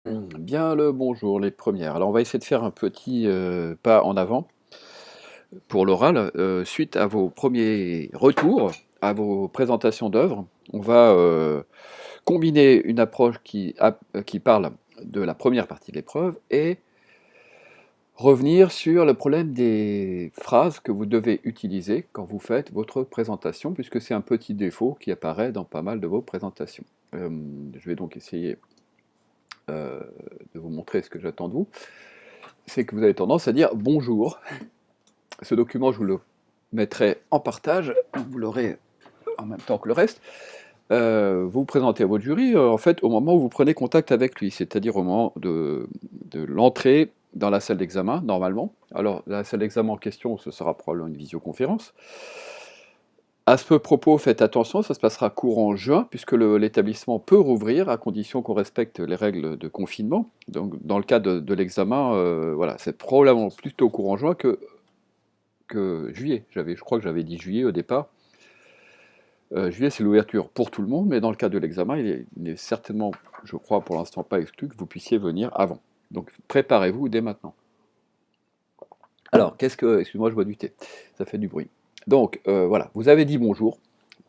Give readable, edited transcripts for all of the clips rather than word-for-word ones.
Bien le bonjour, les premières. Alors on va essayer de faire un petit pas en avant pour l'oral. Suite à vos premiers retours, à vos présentations d'œuvres, on va combiner une approche qui parle de la première partie de l'épreuve et revenir sur le problème des phrases que vous devez utiliser quand vous faites votre présentation, puisque c'est un petit défaut qui apparaît dans pas mal de vos présentations. Je vais donc essayer euh, de vous montrer ce que j'attends de vous. C'est que vous avez tendance à dire bonjour. Ce document, je vous le mettrai en partage, vous l'aurez en même temps que le reste. Vous vous présentez à votre jury, en fait, au moment où vous prenez contact avec lui, c'est-à-dire au moment de l'entrée dans la salle d'examen, normalement. Alors, la salle d'examen en question, ce sera probablement une visioconférence. À ce propos, faites attention, ça se passera courant juin, puisque l'établissement peut rouvrir à condition qu'on respecte les règles de confinement. Donc, dans le cas de l'examen, voilà, c'est probablement plutôt courant juin que juillet. Je crois que j'avais dit juillet au départ. Juillet, c'est l'ouverture pour tout le monde, mais dans le cas de l'examen, il n'est certainement, je crois pour l'instant pas exclu que vous puissiez venir avant. Donc préparez-vous dès maintenant. Alors, excuse-moi, je bois du thé, ça fait du bruit. Donc voilà, vous avez dit bonjour,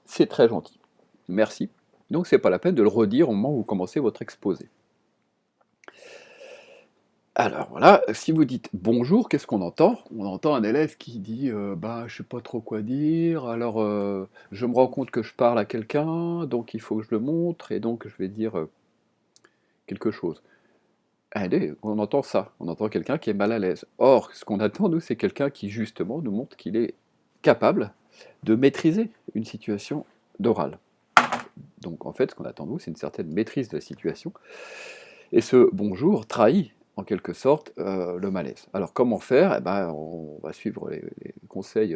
c'est très gentil, merci. Donc c'est pas la peine de le redire au moment où vous commencez votre exposé. Alors voilà, si vous dites bonjour, qu'est-ce qu'on entend? On entend un élève qui dit bah je sais pas trop quoi dire, alors je me rends compte que je parle à quelqu'un, donc il faut que je le montre, et donc je vais dire quelque chose. Allez, on entend ça, on entend quelqu'un qui est mal à l'aise. Or, ce qu'on attend, nous, c'est quelqu'un qui justement nous montre qu'il est capable de maîtriser une situation d'oral. Donc en fait, ce qu'on attend de nous, c'est une certaine maîtrise de la situation. Et ce bonjour trahit en quelque sorte le malaise. Alors comment faire? Eh ben, on va suivre les conseils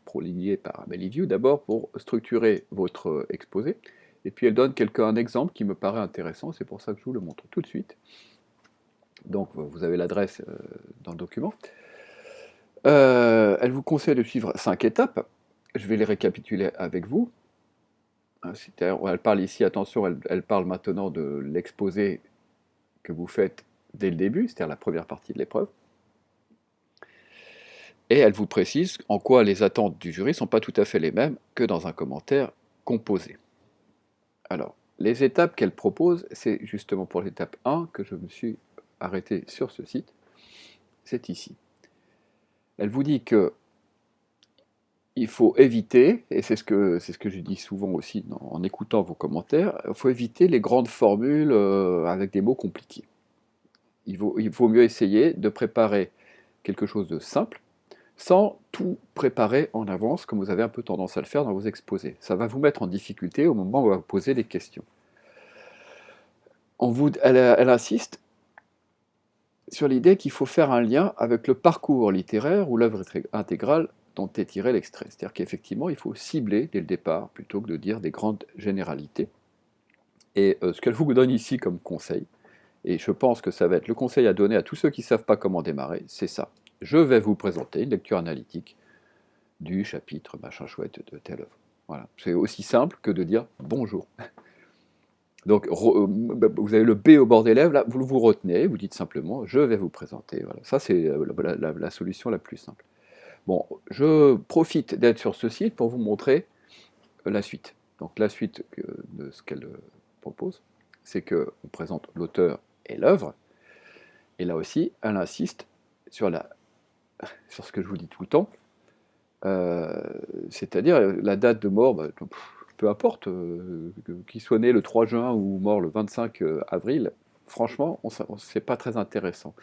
prolignés par Amélie Vieux d'abord pour structurer votre exposé. Et puis elle donne un exemple qui me paraît intéressant, c'est pour ça que je vous le montre tout de suite. Donc vous avez l'adresse dans le document. Elle vous conseille de suivre 5 étapes. Je vais les récapituler avec vous. Elle parle ici, attention, elle parle maintenant de l'exposé que vous faites dès le début, c'est-à-dire la première partie de l'épreuve. Et elle vous précise en quoi les attentes du jury ne sont pas tout à fait les mêmes que dans un commentaire composé. Alors, les étapes qu'elle propose, c'est justement pour l'étape 1 que je me suis arrêté sur ce site. C'est ici. Elle vous dit que il faut éviter, et c'est ce que je dis souvent aussi en écoutant vos commentaires, il faut éviter les grandes formules avec des mots compliqués. Il vaut mieux essayer de préparer quelque chose de simple, sans tout préparer en avance, comme vous avez un peu tendance à le faire dans vos exposés. Ça va vous mettre en difficulté au moment où on va vous poser des questions. Elle insiste sur l'idée qu'il faut faire un lien avec le parcours littéraire ou l'œuvre intégrale dont est tiré l'extrait. C'est-à-dire qu'effectivement, il faut cibler dès le départ, plutôt que de dire des grandes généralités. Et ce qu'elle vous donne ici comme conseil, et je pense que ça va être le conseil à donner à tous ceux qui ne savent pas comment démarrer, c'est ça. Je vais vous présenter une lecture analytique du chapitre machin chouette de telle œuvre. Voilà. C'est aussi simple que de dire bonjour. Donc vous avez le B au bord des lèvres, là, vous retenez, vous dites simplement je vais vous présenter. Voilà. Ça, c'est la solution la plus simple. Bon, je profite d'être sur ce site pour vous montrer la suite. Donc la suite de ce qu'elle propose, c'est qu'on présente l'auteur et l'œuvre, et là aussi, elle insiste sur, sur ce que je vous dis tout le temps, c'est-à-dire la date de mort, bah, peu importe, qu'il soit né le 3 juin ou mort le 25 avril, franchement, c'est pas très intéressant.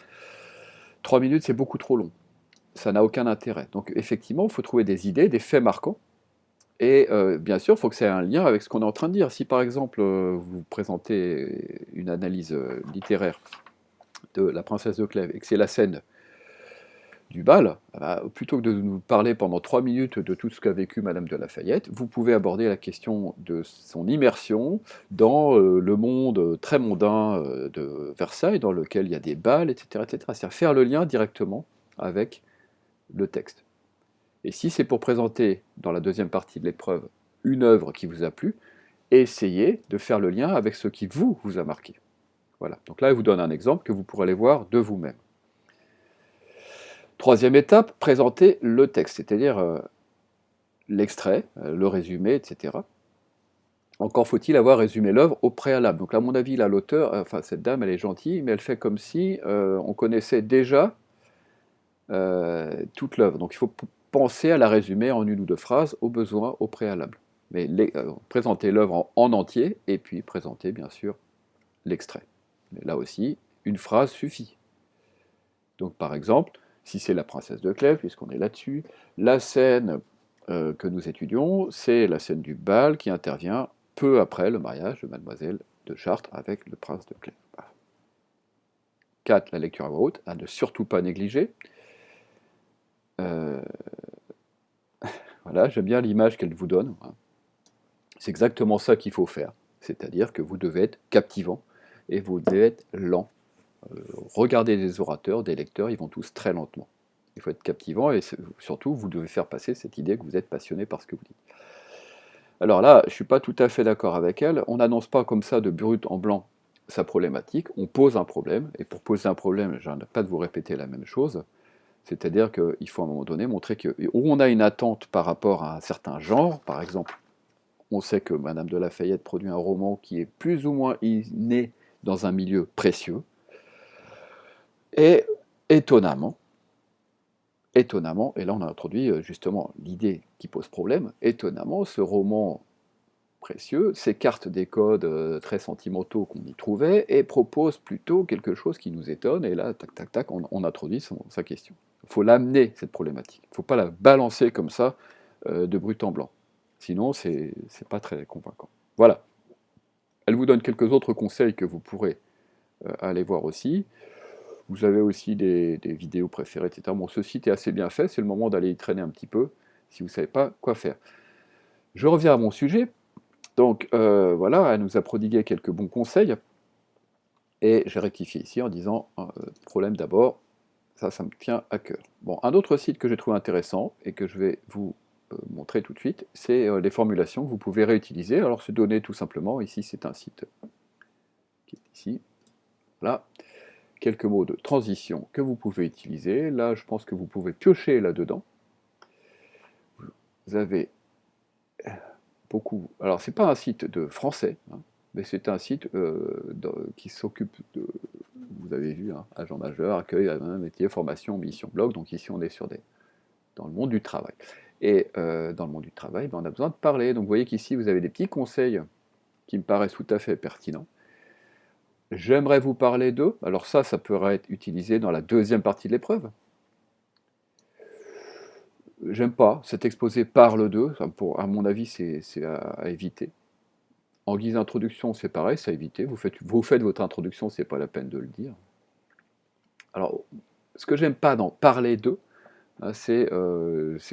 3 minutes, c'est beaucoup trop long. Ça n'a aucun intérêt. Donc effectivement, il faut trouver des idées, des faits marquants, et bien sûr, il faut que ça ait un lien avec ce qu'on est en train de dire. Si par exemple, vous présentez une analyse littéraire de La Princesse de Clèves, et que c'est la scène du bal, plutôt que de nous parler pendant 3 minutes de tout ce qu'a vécu Madame de Lafayette, vous pouvez aborder la question de son immersion dans le monde très mondain de Versailles, dans lequel il y a des bals, etc. etc. C'est-à-dire faire le lien directement avec le texte. Et si c'est pour présenter, dans la deuxième partie de l'épreuve, une œuvre qui vous a plu, essayez de faire le lien avec ce qui vous a marqué. Voilà. Donc là, il vous donne un exemple que vous pourrez aller voir de vous-même. Troisième étape, présenter le texte, c'est-à-dire l'extrait, le résumé, etc. Encore faut-il avoir résumé l'œuvre au préalable. Donc à mon avis, là, l'auteur, enfin cette dame, elle est gentille, mais elle fait comme si on connaissait déjà toute l'œuvre. Donc il faut penser à la résumer en une ou deux phrases, au besoin, au préalable. Mais présenter l'œuvre en entier, et puis présenter bien sûr l'extrait. Mais là aussi, une phrase suffit. Donc par exemple, si c'est la princesse de Clèves, puisqu'on est là-dessus, la scène que nous étudions, c'est la scène du bal qui intervient peu après le mariage de mademoiselle de Chartres avec le prince de Clèves. 4. La lecture à voix haute, à ne surtout pas négliger. Euh, voilà, j'aime bien l'image qu'elle vous donne. C'est exactement ça qu'il faut faire. C'est-à-dire que vous devez être captivant et vous devez être lent. Regardez des orateurs, des lecteurs, ils vont tous très lentement. Il faut être captivant et surtout, vous devez faire passer cette idée que vous êtes passionné par ce que vous dites. Alors là, je ne suis pas tout à fait d'accord avec elle. On n'annonce pas comme ça de brut en blanc sa problématique. On pose un problème. Et pour poser un problème, je n'arrête pas de vous répéter la même chose. C'est-à-dire qu'il faut à un moment donné montrer que où on a une attente par rapport à un certain genre, par exemple, on sait que Madame de Lafayette produit un roman qui est plus ou moins né dans un milieu précieux. Et étonnamment, et là on a introduit justement l'idée qui pose problème, étonnamment, ce roman précieux s'écarte des codes très sentimentaux qu'on y trouvait et propose plutôt quelque chose qui nous étonne, et là, tac, tac, tac, on introduit sa question. Il faut l'amener, cette problématique. Il ne faut pas la balancer comme ça, de brut en blanc. Sinon, c'est pas très convaincant. Voilà. Elle vous donne quelques autres conseils que vous pourrez aller voir aussi. Vous avez aussi des vidéos préférées, etc. Bon, ce site est assez bien fait, c'est le moment d'aller y traîner un petit peu, si vous ne savez pas quoi faire. Je reviens à mon sujet. Donc voilà, elle nous a prodigué quelques bons conseils, et j'ai rectifié ici en disant, problème d'abord, ça me tient à cœur. Bon, un autre site que j'ai trouvé intéressant, et que je vais vous montrer tout de suite, c'est les formulations que vous pouvez réutiliser. Alors c'est donné tout simplement, ici c'est un site qui est ici, là, quelques mots de transition que vous pouvez utiliser. Là, je pense que vous pouvez piocher là-dedans. Vous avez beaucoup... Alors, c'est pas un site de français, hein, mais c'est un site qui s'occupe de... Vous avez vu, hein, agent majeur, accueil, métier, formation, mission, blog. Donc ici, on est dans le monde du travail. Et dans le monde du travail, ben, on a besoin de parler. Donc vous voyez qu'ici, vous avez des petits conseils qui me paraissent tout à fait pertinents. J'aimerais vous parler d'eux. Alors ça pourrait être utilisé dans la deuxième partie de l'épreuve. J'aime pas, cet exposé parle d'eux, à mon avis c'est à éviter. En guise d'introduction c'est pareil, c'est à éviter, vous faites votre introduction, c'est pas la peine de le dire. Alors, ce que j'aime pas dans parler d'eux, hein, c'est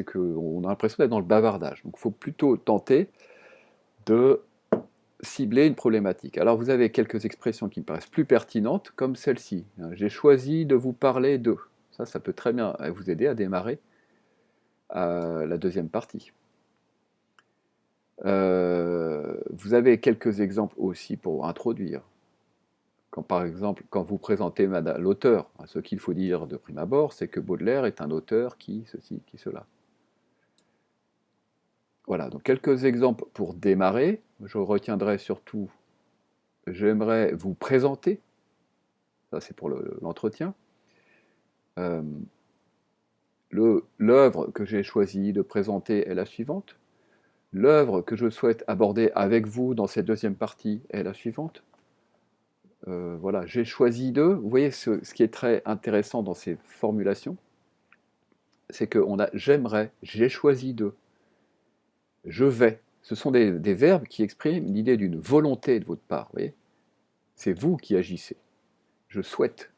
qu'on a l'impression d'être dans le bavardage. Donc il faut plutôt tenter de cibler une problématique. Alors vous avez quelques expressions qui me paraissent plus pertinentes, comme celle-ci. J'ai choisi de vous parler d'eux. Ça peut très bien vous aider à démarrer la deuxième partie. Vous avez quelques exemples aussi pour introduire. Par exemple, quand vous présentez l'auteur, ce qu'il faut dire de prime abord, c'est que Baudelaire est un auteur qui ceci, qui cela. Voilà, donc quelques exemples pour démarrer. Je retiendrai surtout, j'aimerais vous présenter, ça c'est pour l'entretien, l'œuvre que j'ai choisi de présenter est la suivante. L'œuvre que je souhaite aborder avec vous dans cette deuxième partie est la suivante. Voilà, j'ai choisi de... Vous voyez, ce qui est très intéressant dans ces formulations, c'est qu'on a j'aimerais, j'ai choisi de, je vais. Ce sont des verbes qui expriment l'idée d'une volonté de votre part. Vous voyez, c'est vous qui agissez. Je souhaite.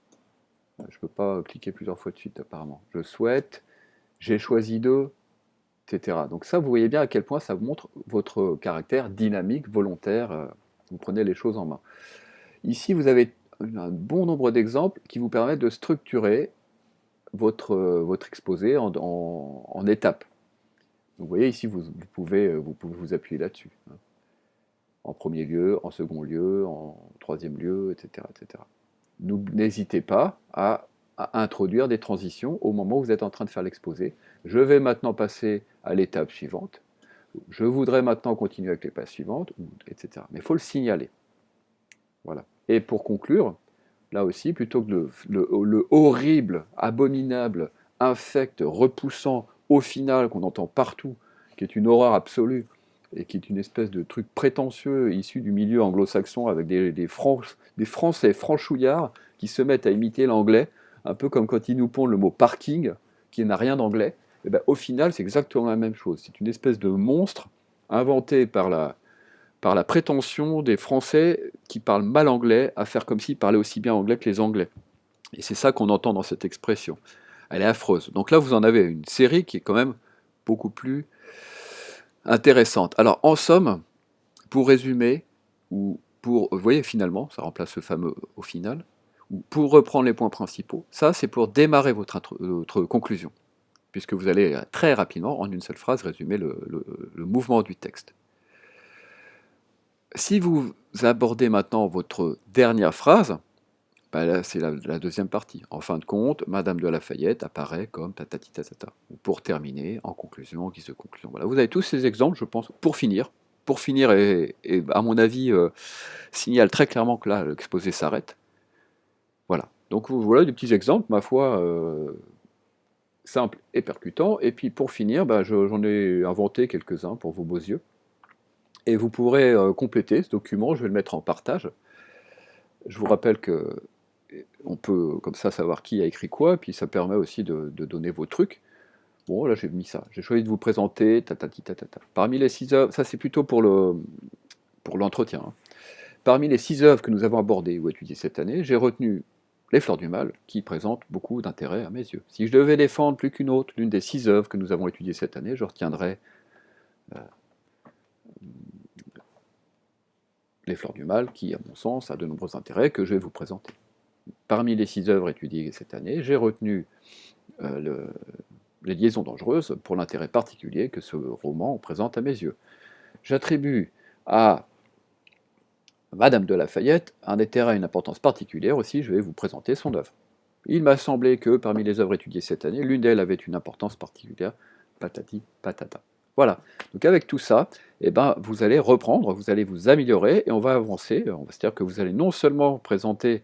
Je ne peux pas cliquer plusieurs fois de suite apparemment. Je souhaite, j'ai choisi de, etc. Donc ça, vous voyez bien à quel point ça vous montre votre caractère dynamique, volontaire. Vous prenez les choses en main. Ici, vous avez un bon nombre d'exemples qui vous permettent de structurer votre exposé en étapes. Donc, vous voyez ici, vous pouvez vous appuyer là-dessus. en premier lieu, en second lieu, en troisième lieu, etc. etc. N'hésitez pas à introduire des transitions au moment où vous êtes en train de faire l'exposé. Je vais maintenant passer à l'étape suivante. Je voudrais maintenant continuer avec les pages suivantes, etc. Mais il faut le signaler. Voilà. Et pour conclure, là aussi, plutôt que le horrible, abominable, infect, repoussant, au final, qu'on entend partout, qui est une horreur absolue, et qui est une espèce de truc prétentieux issu du milieu anglo-saxon avec des Français franchouillards qui se mettent à imiter l'anglais, un peu comme quand ils nous pondent le mot parking, qui n'a rien d'anglais. Et ben, au final, c'est exactement la même chose. C'est une espèce de monstre inventé par la prétention des Français qui parlent mal anglais à faire comme s'ils parlaient aussi bien anglais que les Anglais. Et c'est ça qu'on entend dans cette expression. Elle est affreuse. Donc là, vous en avez une série qui est quand même beaucoup plus intéressante. Alors, en somme, pour résumer, ou pour, vous voyez, finalement, ça remplace le fameux au final, ou pour reprendre les points principaux, ça, c'est pour démarrer votre conclusion, puisque vous allez très rapidement, en une seule phrase, résumer le mouvement du texte. Si vous abordez maintenant votre dernière phrase, bah là, c'est la deuxième partie. En fin de compte, Madame de Lafayette apparaît comme tatati tatata. Pour terminer, en conclusion, en guise de conclusion. Voilà, vous avez tous ces exemples, je pense, pour finir. Pour finir, et à mon avis, signale très clairement que là, l'exposé s'arrête. Voilà. Donc voilà des petits exemples, ma foi, simples et percutants. Et puis pour finir, bah, j'en ai inventé quelques-uns pour vos beaux yeux. Et vous pourrez compléter ce document, je vais le mettre en partage. Je vous rappelle que on peut comme ça savoir qui a écrit quoi, puis ça permet aussi de donner vos trucs. Bon, là j'ai mis ça. J'ai choisi de vous présenter tatati tatata. Parmi les 6 œuvres, ça c'est plutôt pour l'entretien. Hein. Parmi les 6 œuvres que nous avons abordées ou étudiées cette année, j'ai retenu Les Fleurs du Mal, qui présentent beaucoup d'intérêt à mes yeux. Si je devais défendre plus qu'une autre, l'une des 6 œuvres que nous avons étudiées cette année, je retiendrais Les Fleurs du Mal, qui, à mon sens, a de nombreux intérêts que je vais vous présenter. Parmi les 6 œuvres étudiées cette année, j'ai retenu Les Liaisons dangereuses pour l'intérêt particulier que ce roman présente à mes yeux. J'attribue à Madame de Lafayette un intérêt et une importance particulière aussi, je vais vous présenter son œuvre. Il m'a semblé que parmi les œuvres étudiées cette année, l'une d'elles avait une importance particulière, patati patata. Voilà, donc avec tout ça, eh ben, vous allez reprendre, vous allez vous améliorer et on va avancer, c'est-à-dire que vous allez non seulement présenter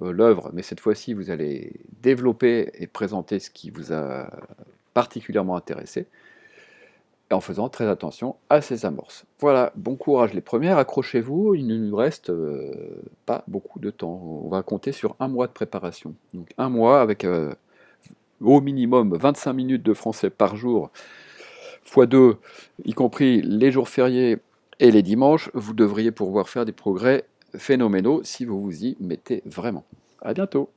l'œuvre, mais cette fois-ci vous allez développer et présenter ce qui vous a particulièrement intéressé, en faisant très attention à ces amorces. Voilà, bon courage les premières, accrochez-vous, il ne nous reste pas beaucoup de temps, on va compter sur 1 mois de préparation. Donc 1 mois avec au minimum 25 minutes de français par jour, x 2, y compris les jours fériés et les dimanches, vous devriez pouvoir faire des progrès phénoménaux si vous vous y mettez vraiment. À bientôt.